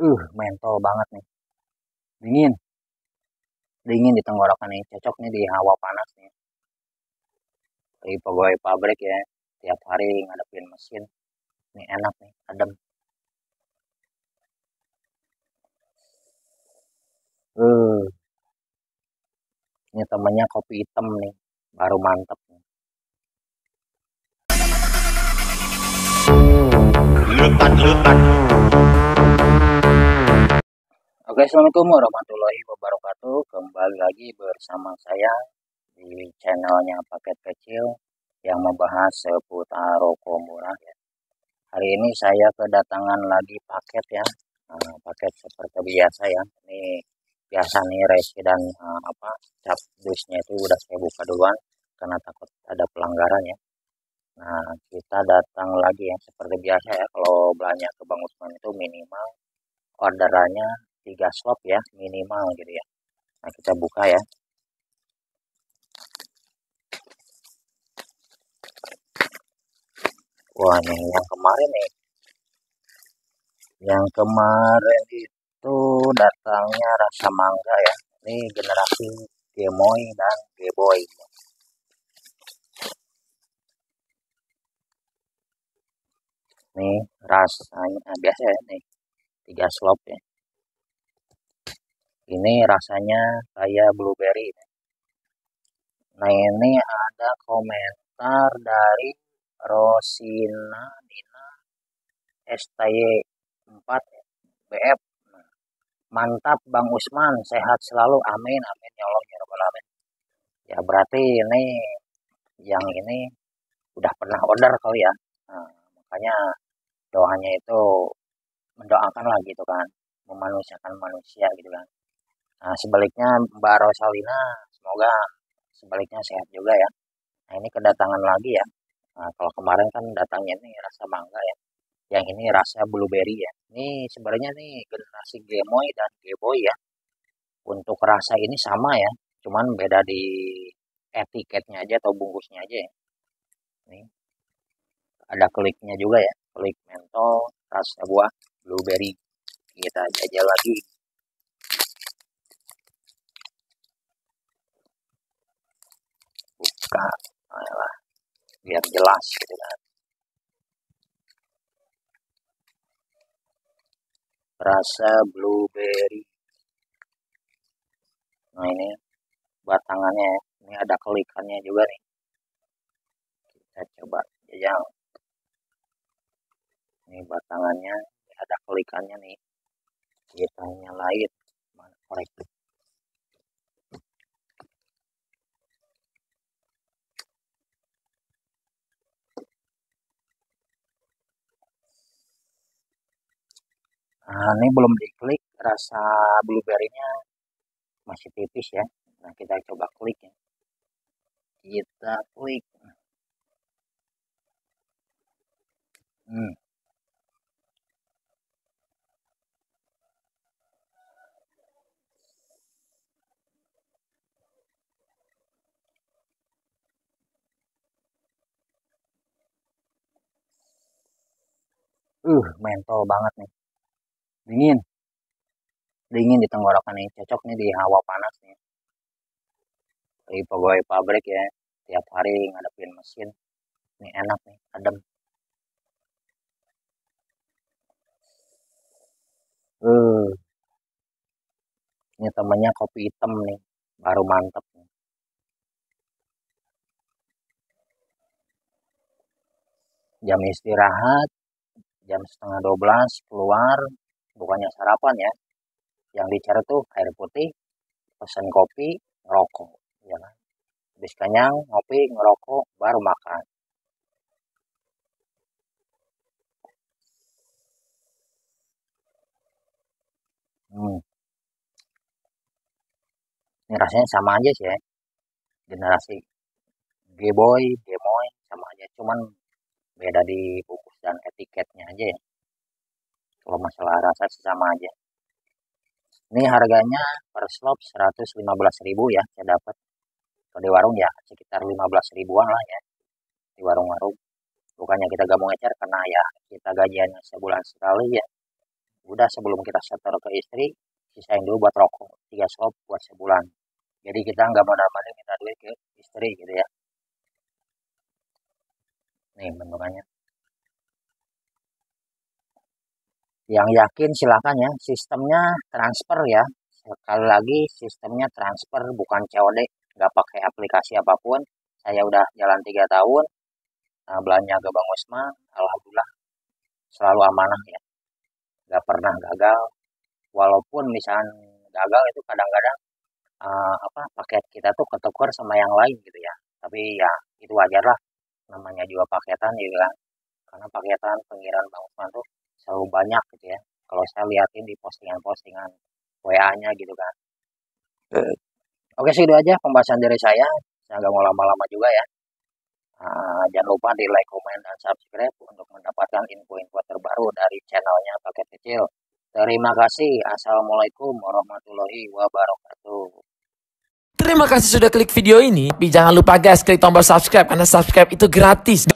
Mentol banget nih. Dingin, dingin di tenggorokan nih. Cocok nih di hawa panas nih. Di pegawai pabrik ya. Tiap hari ngadepin mesin. Nih enak nih, adem. Uh, ini temennya kopi hitam nih. Baru mantep nih. Letak-letak. Oke, assalamualaikum warahmatullahi wabarakatuh. Kembali lagi bersama saya di channelnya Paket Kecil yang membahas seputar rokok murah ya. Hari ini saya kedatangan lagi paket ya. Paket seperti biasa ya. Ini biasa nih resi dan cap dusnya itu udah saya buka duluan karena takut ada pelanggaran ya. Nah, kita datang lagi ya seperti biasa ya, kalau belanja ke Bang Usman itu minimal orderannya 3 slot ya minimal gitu ya. Nah, kita buka ya. Wah, nih yang kemarin nih. Yang kemarin itu datangnya rasa mangga ya. Ini generasi Gemoy dan Geboy. Nih rasanya biasa ya nih. 3 slot ya. Ini rasanya kayak blueberry. Nah, ini ada komentar dari Rosina Dina STY 4 BF. Mantap Bang Usman, sehat selalu. Amin, amin ya Allah ya Rabbal alamin. Ya berarti ini yang ini udah pernah order kali ya. Nah, makanya doanya itu mendoakan lah gitu kan, memanusiakan manusia gitu kan. Nah, sebaliknya Mbak Rosalina, semoga sebaliknya sehat juga ya. Nah, ini kedatangan lagi ya. Nah, kalau kemarin kan datangnya ini rasa mangga ya. Yang ini rasa blueberry ya. Ini sebenarnya nih generasi Gemoy dan Geboy ya. Untuk rasa ini sama ya. Cuman beda di etiketnya aja atau bungkusnya aja ya. Nih, ada kliknya juga ya. Klik mentol, rasa buah, blueberry. Kita jajal lagi. Buka. Nah, biar jelas gitu kan. Rasa blueberry. Nah, ini batangannya ya. Ini ada kelikannya juga nih. Kita coba jajal. Ini batangannya, ada kelikannya nih. Kita nyalain. Mana korek. Nah, ini belum diklik. Rasa blueberry-nya masih tipis ya. Nah, kita coba klik ya. Kita klik. Hmm. Mentol banget nih. Dingin. Dingin di tenggorokan nih. Cocok nih di hawa panas nih. Di pegawai pabrik ya. Tiap hari ngadepin mesin. Ini enak nih. Adem. Ini temennya kopi hitam nih. Baru mantep nih. Jam istirahat. Jam setengah 12 keluar. Bukannya sarapan ya. Yang dicari tuh air putih, pesen kopi, ngerokok, ya kan? Habis kenyang, ngopi, ngerokok, baru makan. Hmm. Ini rasanya sama aja sih ya. Generasi Gboy, Gemoy, sama aja. Cuman beda di bungkus dan etiketnya aja ya. Kalau masalah rasa sih sama aja. Ini harganya per slop 115.000 ya. Saya dapat. Kalau di warung ya sekitar 15 ribuan lah ya. Di warung-warung. Bukannya kita gak mau ngecer karena ya kita gajiannya sebulan sekali ya. Udah sebelum kita setor ke istri, sisain dulu buat rokok 3 slop buat sebulan. Jadi kita nggak modal-modal minta duit ke istri gitu ya. Nih bentukannya. Yang yakin silakan ya. Sistemnya transfer ya. Sekali lagi sistemnya transfer bukan COD. Nggak pakai aplikasi apapun. Saya udah jalan 3 tahun. Belanja ke Bang Usma. Alhamdulillah selalu amanah ya. Nggak pernah gagal. Walaupun misalnya gagal itu kadang-kadang paket kita tuh ketukar sama yang lain gitu ya. Tapi ya itu wajar lah. Namanya juga paketan gitu kan. Karena paketan pengiriman Bang Usman tuh selalu banyak gitu ya. Kalau saya liatin di postingan-postingan WA-nya gitu kan. Oke, segitu aja pembahasan dari saya. Saya nggak mau lama-lama juga ya. Jangan lupa di like, komen, dan subscribe untuk mendapatkan info-info terbaru dari channelnya Paket Kecil. Terima kasih. Assalamualaikum warahmatullahi wabarakatuh. Terima kasih sudah klik video ini. Tapi jangan lupa guys, klik tombol subscribe karena subscribe itu gratis.